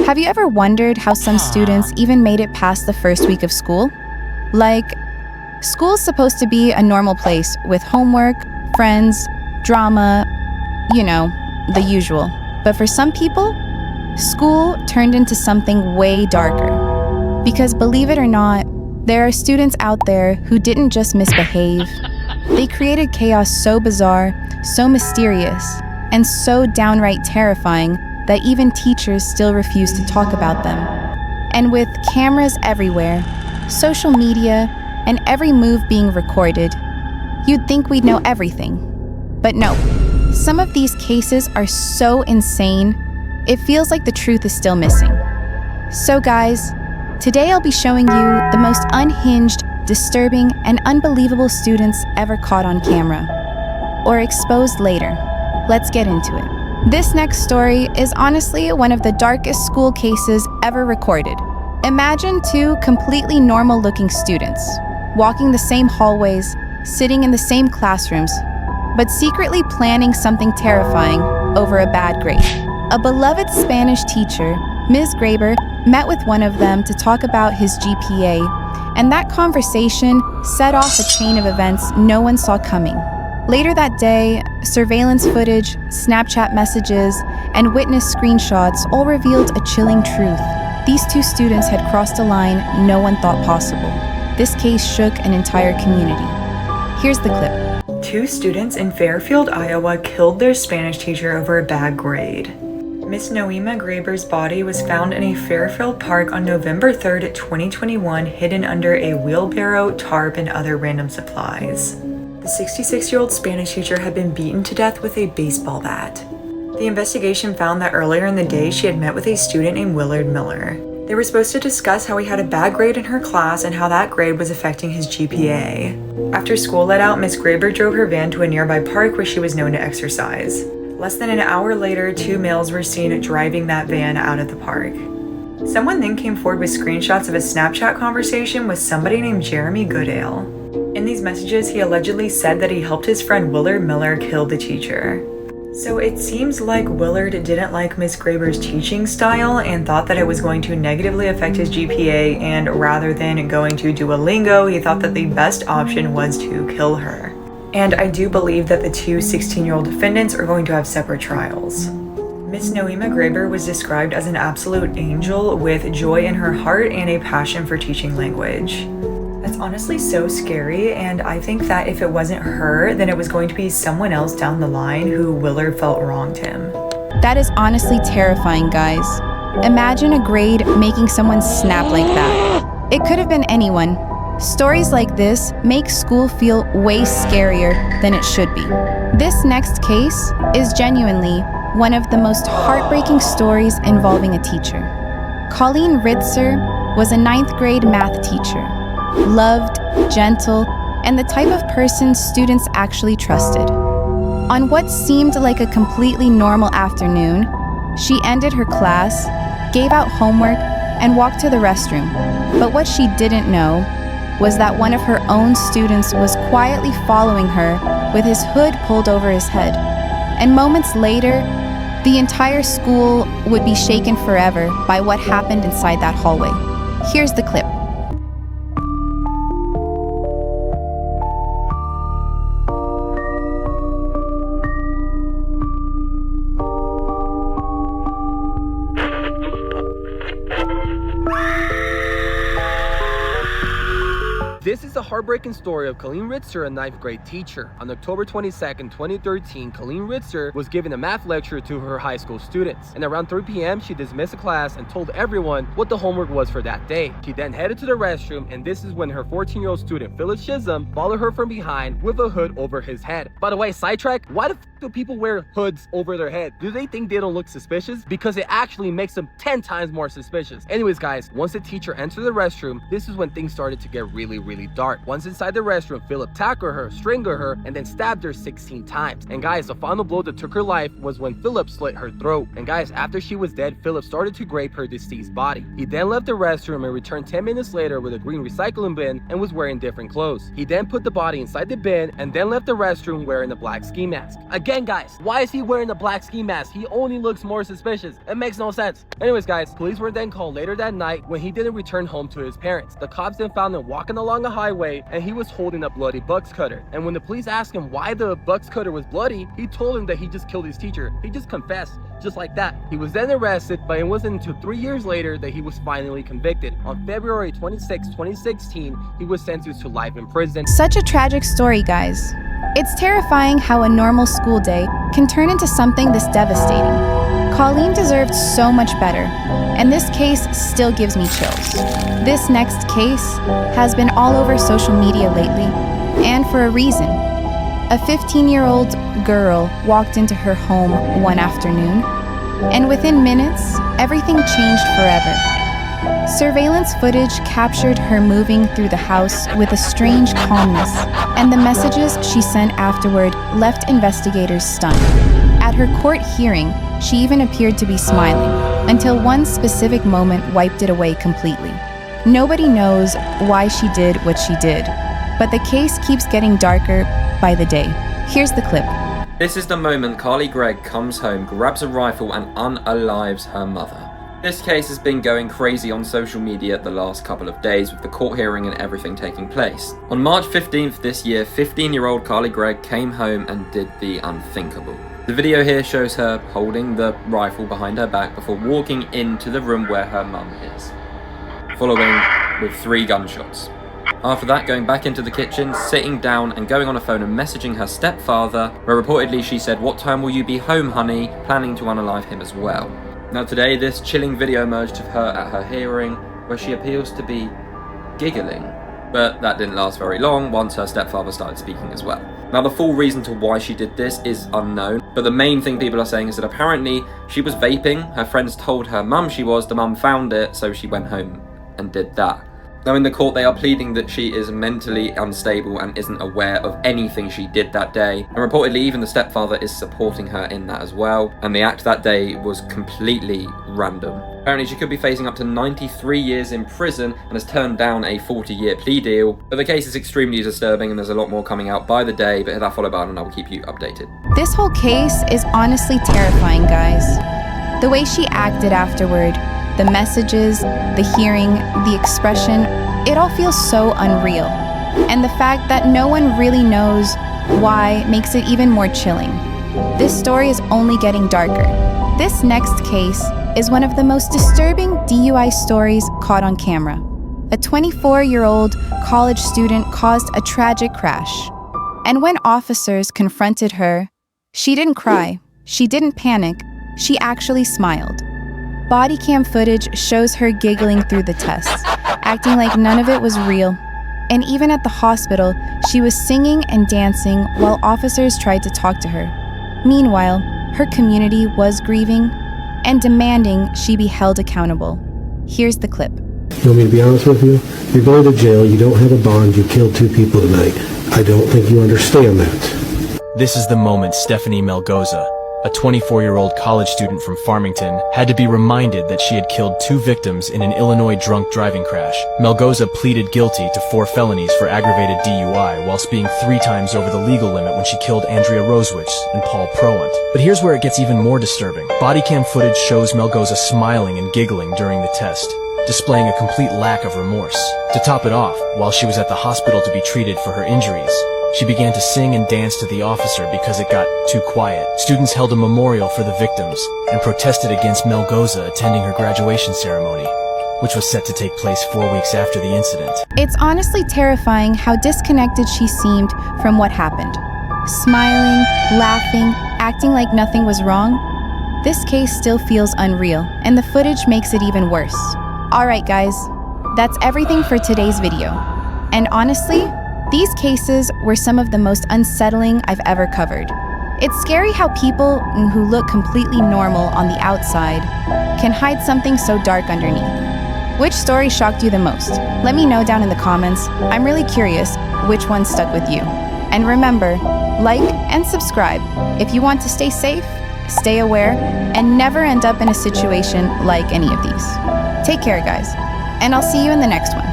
Have you ever wondered how some students even made it past the first week of school? Like, school's supposed to be a normal place with homework, friends, drama, the usual. But for some people, school turned into something way darker. Because believe it or not, there are students out there who didn't just misbehave. They created chaos so bizarre, so mysterious, and so downright terrifying that even teachers still refuse to talk about them. And with cameras everywhere, social media, and every move being recorded, you'd think we'd know everything. But no, some of these cases are so insane, it feels like the truth is still missing. So guys, today I'll be showing you the most unhinged, disturbing, and unbelievable students ever caught on camera. Or exposed later. Let's get into it. This next story is honestly one of the darkest school cases ever recorded. Imagine two completely normal-looking students, walking the same hallways, sitting in the same classrooms, but secretly planning something terrifying over a bad grade. A beloved Spanish teacher, Ms. Graber, met with one of them to talk about his GPA, and that conversation set off a chain of events no one saw coming. Later that day, surveillance footage, Snapchat messages, and witness screenshots all revealed a chilling truth. These two students had crossed a line no one thought possible. This case shook an entire community. Here's the clip. Two students in Fairfield, Iowa killed their Spanish teacher over a bad grade. Miss Nohema Graber's body was found in a Fairfield park on November 3rd, 2021, hidden under a wheelbarrow, tarp, and other random supplies. The 66-year-old Spanish teacher had been beaten to death with a baseball bat. The investigation found that earlier in the day she had met with a student named Willard Miller. They were supposed to discuss how he had a bad grade in her class and how that grade was affecting his GPA. After school let out, Miss Graber drove her van to a nearby park where she was known to exercise. Less than an hour later, two males were seen driving that van out of the park. Someone then came forward with screenshots of a Snapchat conversation with somebody named Jeremy Goodale. In these messages, he allegedly said that he helped his friend Willard Miller kill the teacher. So it seems like Willard didn't like Miss Graber's teaching style and thought that it was going to negatively affect his GPA, and rather than going to Duolingo, he thought that the best option was to kill her. And I do believe that the two 16-year-old defendants are going to have separate trials. Miss Nohema Graber was described as an absolute angel with joy in her heart and a passion for teaching language. That's honestly so scary, and I think that if it wasn't her, then it was going to be someone else down the line who Willard felt wronged him. That is honestly terrifying, guys. Imagine a grade making someone snap like that. It could have been anyone. Stories like this make school feel way scarier than it should be. This next case is genuinely one of the most heartbreaking stories involving a teacher. Colleen Ritzer was a 9th grade math teacher. Loved, gentle, and the type of person students actually trusted. On what seemed like a completely normal afternoon, she ended her class, gave out homework, and walked to the restroom. But what she didn't know was that one of her own students was quietly following her with his hood pulled over his head. And moments later, the entire school would be shaken forever by what happened inside that hallway. Here's the clip. This is the heartbreaking story of Colleen Ritzer, a 9th grade teacher. On October 22nd, 2013, Colleen Ritzer was giving a math lecture to her high school students. And around 3 p.m., she dismissed the class and told everyone what the homework was for that day. She then headed to the restroom, and this is when her 14-year-old student, Phyllis Chisholm, followed her from behind with a hood over his head. By the way, sidetrack, why the f do people wear hoods over their head? Do they think they don't look suspicious? Because it actually makes them 10 times more suspicious. Anyways, guys, once the teacher entered the restroom, this is when things started to get really really dark. Once inside the restroom, Philip tackled her, strangled her, and then stabbed her 16 times. And guys, the final blow that took her life was when Philip slit her throat. And guys, after she was dead, Philip started to grape her deceased body. He then left the restroom and returned 10 minutes later with a green recycling bin and was wearing different clothes. He then put the body inside the bin and then left the restroom wearing a black ski mask. Again, guys, why is he wearing a black ski mask? He only looks more suspicious. It makes no sense. Anyways, guys, police were then called later that night when he didn't return home to his parents. The cops then found him walking along a highway and he was holding a bloody box cutter. And when the police asked him why the box cutter was bloody, he told them that he just killed his teacher. He just confessed, just like that. He was then arrested, but it wasn't until 3 years later that he was finally convicted. On February 26, 2016, he was sentenced to life in prison. Such a tragic story, guys. It's terrifying how a normal school day can turn into something this devastating. Colleen deserved so much better, and this case still gives me chills. This next case has been all over social media lately, and for a reason. A 15-year-old girl walked into her home one afternoon, and within minutes, everything changed forever. Surveillance footage captured her moving through the house with a strange calmness, and the messages she sent afterward left investigators stunned. At her court hearing, she even appeared to be smiling, until one specific moment wiped it away completely. Nobody knows why she did what she did, but the case keeps getting darker by the day. Here's the clip. This is the moment Gregg comes home, grabs a rifle and unalives her mother. This case has been going crazy on social media the last couple of days with the court hearing and everything taking place. On March 15th this year, 15-year-old Gregg came home and did the unthinkable. The video here shows her holding the rifle behind her back before walking into the room where her mum is, following with 3 gunshots. After that, going back into the kitchen, sitting down and going on a phone and messaging her stepfather, where reportedly she said, "What time will you be home, honey?" planning to unalive him as well. Now today, this chilling video emerged of her at her hearing, where she appears to be giggling. But that didn't last very long once her stepfather started speaking as well. Now the full reason to why she did this is unknown, but the main thing people are saying is that apparently she was vaping, her friends told her mum she was, the mum found it, so she went home and did that. Now in the court they are pleading that she is mentally unstable and isn't aware of anything she did that day, and reportedly even the stepfather is supporting her in that as well, and the act that day was completely random. Apparently she could be facing up to 93 years in prison and has turned down a 40-year plea deal, but the case is extremely disturbing and there's a lot more coming out by the day, but hit that follow button and I will keep you updated. This whole case is honestly terrifying, guys. The way she acted afterward, the messages, the hearing, the expression, it all feels so unreal. And the fact that no one really knows why makes it even more chilling. This story is only getting darker. This next case is one of the most disturbing DUI stories caught on camera. A 24-year-old college student caused a tragic crash. And when officers confronted her, she didn't cry, she didn't panic, she actually smiled. Body cam footage shows her giggling through the tests, acting like none of it was real. And even at the hospital, she was singing and dancing while officers tried to talk to her. Meanwhile, her community was grieving and demanding she be held accountable. Here's the clip. You want me to be honest with you? You're going to jail, you don't have a bond, you killed 2 people tonight. I don't think you understand that. This is the moment Stephanie Melgoza, a 24-year-old college student from Farmington, had to be reminded that she had killed 2 victims in an Illinois drunk driving crash. Melgoza pleaded guilty to 4 felonies for aggravated DUI whilst being 3 times over the legal limit when she killed Andrea Rosewich and Paul Proant. But here's where it gets even more disturbing. Body cam footage shows Melgoza smiling and giggling during the test, displaying a complete lack of remorse. To top it off, while she was at the hospital to be treated for her injuries, she began to sing and dance to the officer because it got too quiet. Students held a memorial for the victims and protested against Melgoza attending her graduation ceremony, which was set to take place 4 weeks after the incident. It's honestly terrifying how disconnected she seemed from what happened. Smiling, laughing, acting like nothing was wrong. This case still feels unreal, and the footage makes it even worse. Alright guys, that's everything for today's video. And honestly, these cases were some of the most unsettling I've ever covered. It's scary how people who look completely normal on the outside can hide something so dark underneath. Which story shocked you the most? Let me know down in the comments. I'm really curious which one stuck with you. And remember, like and subscribe if you want to stay safe, stay aware, and never end up in a situation like any of these. Take care, guys, and I'll see you in the next one.